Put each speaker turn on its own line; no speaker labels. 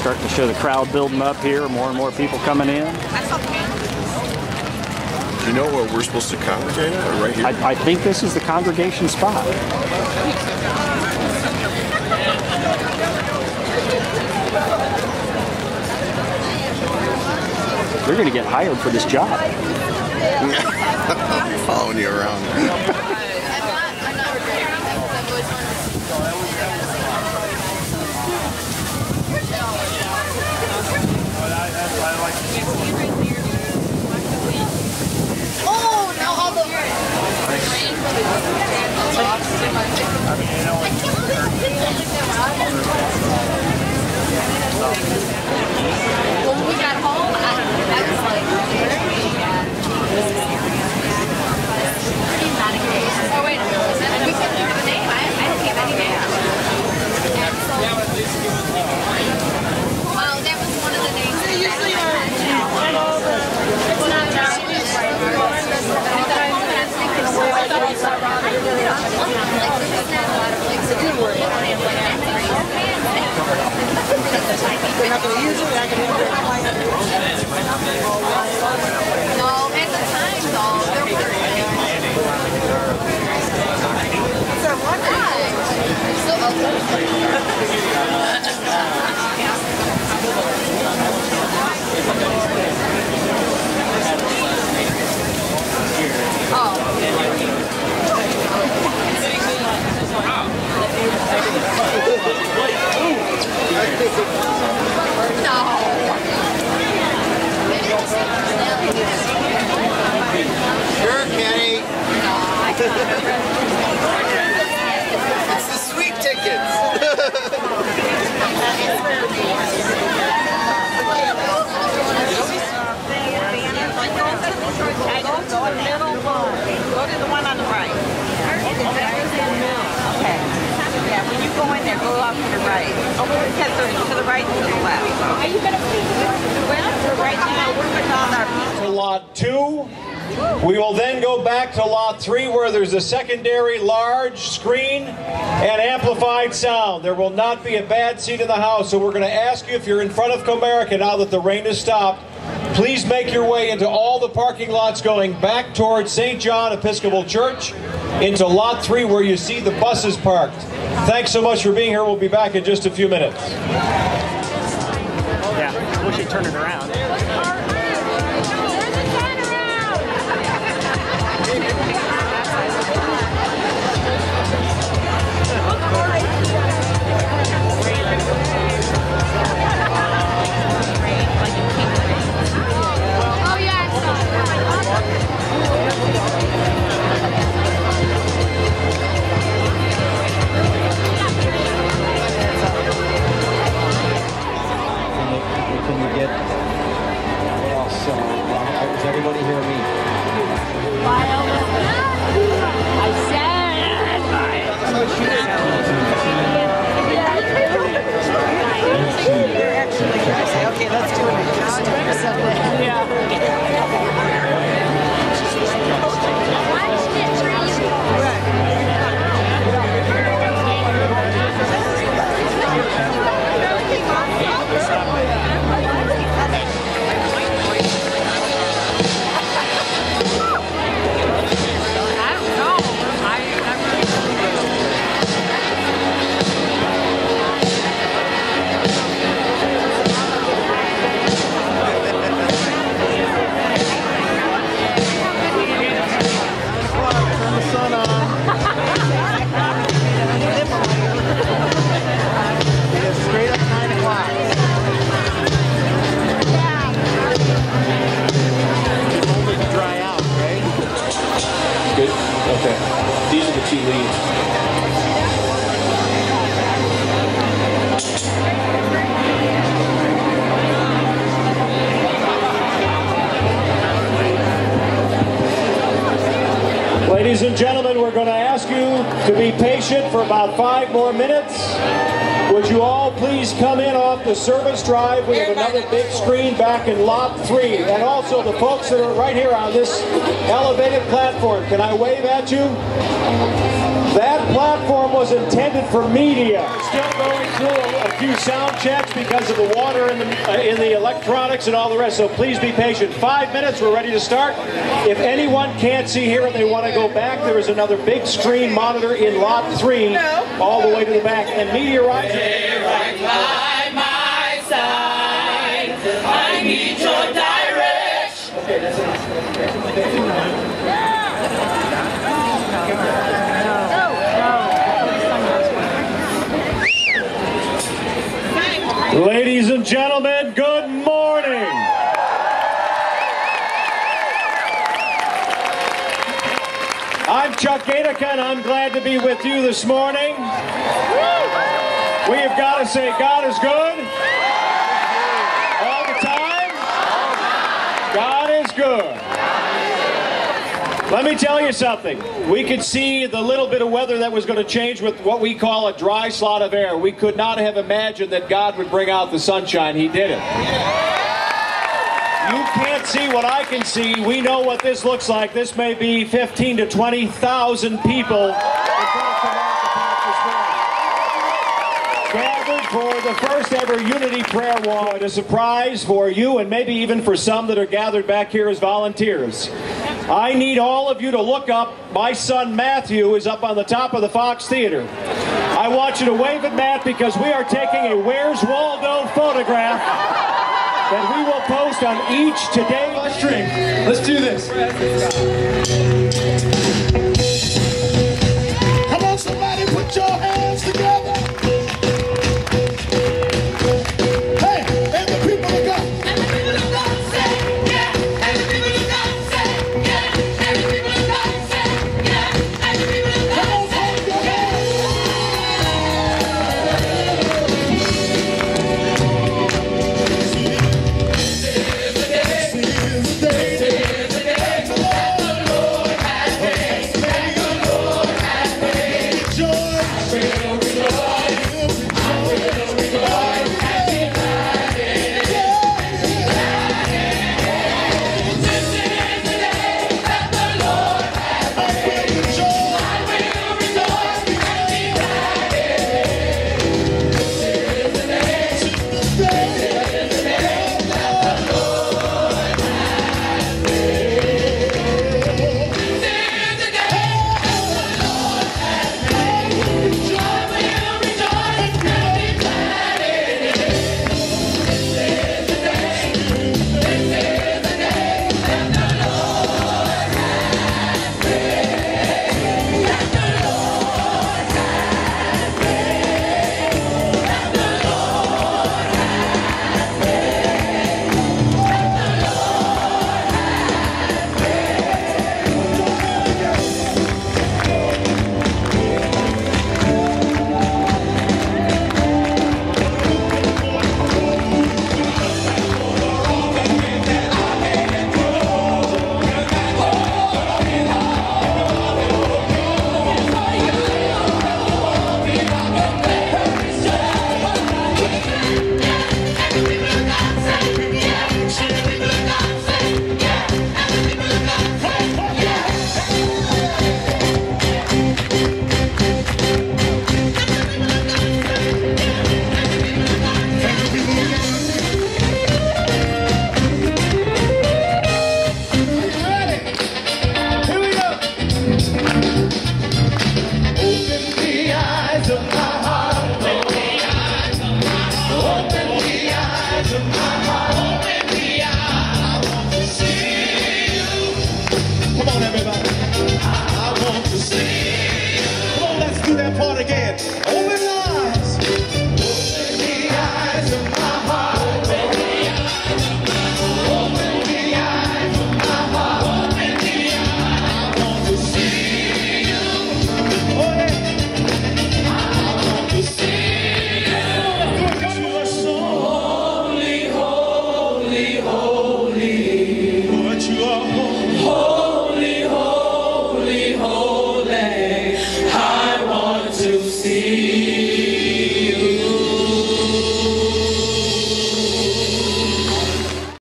Starting to show the crowd building up here, more and more people coming in.
Do you know where we're supposed to congregate at, or right here?
I think this is the congregation spot. You're going to get hired for this job.
Following you around.
Oh, now all the when we got home, I was like, oh wait, we couldn't think of a name. I didn't have any name. Well, that was one of the names that usually are. No, at the time though, there were
Sure, Kenny. It's the sweet tickets.
Go to the one on the right. Okay. Yeah, when you go in there, go off to the right. Oh, to the right and to the left. Are you going to see right now? We're with all our people.
To lot 2. We will then go back to lot 3 where there's a secondary large screen and amplified sound. There will not be a bad seat in the house, so we're going to ask you if you're in front of Comerica now that the rain has stopped, please make your way into all the parking lots going back towards St. John Episcopal Church, into lot 3 where you see the buses parked. Thanks so much for being here. We'll be back in just a few minutes.
Yeah, we should turn it around.
oh yeah, it's
Can you get what else? Does everybody hear me?
I said
Okay, let's do it.
These are the 2 leads. Ladies and gentlemen, we're going to ask you to be patient for about 5 more minutes. Would you all please come in off the service drive? We have another big screen back in lot 3. And also the folks that are right here on this elevated platform. Can I wave at you? That platform was intended for media. Still going through a few sound checks because of the water in the electronics and all the rest, so please be patient. 5 minutes, we're ready to start. If anyone can't see here and they want to go back, there is another big screen monitor in lot 3 all the way to the back. And media rights.
Right by my side, I need your direction. Okay, that's
Ladies and gentlemen, good morning. I'm Chuck Gatica, and I'm glad to be with you this morning. We have got to say God is good. All the time. God is good. Let me tell you something. We could see the little bit of weather that was going to change with what we call a dry slot of air. We could not have imagined that God would bring out the sunshine. He did it. You can't see what I can see. We know what this looks like. This may be 15 to 20,000 people in front of Comerica Park this morning. Gathered for the first ever Unity Prayer Walk. A surprise for you and maybe even for some that are gathered back here as volunteers. I need all of you to look up. My son Matthew is up on the top of the Fox Theater. I want you to wave at Matt because we are taking a Where's Waldo photograph that we will post on each Today
Let's do this.